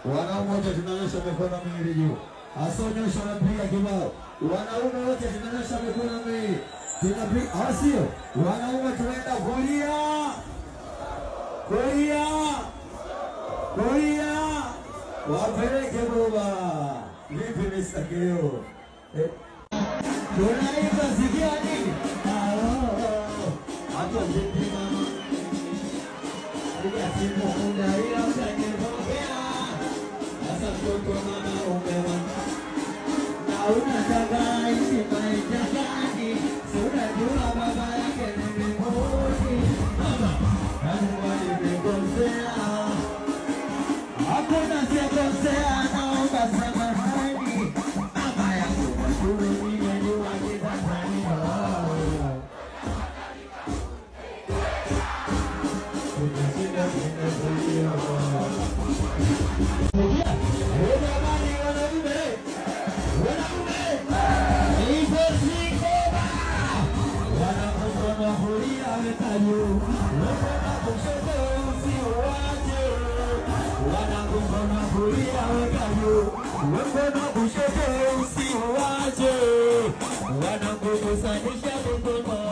Wanaume tunaonyesha mikono miwili juu. Asonyesha anapiga kibao. Wanaume wote tunaonyesha mikono miwili. Tunapiga asio. Wanaume tunaenda kulia. Kulia. Kulia. Wapeleke baba. Vipi Mr. Kileo? Tunaimba sikia nini? Hapo vipi mama? Kuja simu unaila utanipokea. Sasa mtoto mama umewa. Na unataka ishi maisha gani? Si unajua baba yake ni mbinguni. Mama, Mungu alimekosea. Hakuna sikosea naomba samahani. Mama yangu mashuru nimejua kitanzania. Unashinda kulia. Wana kukusanisha mikono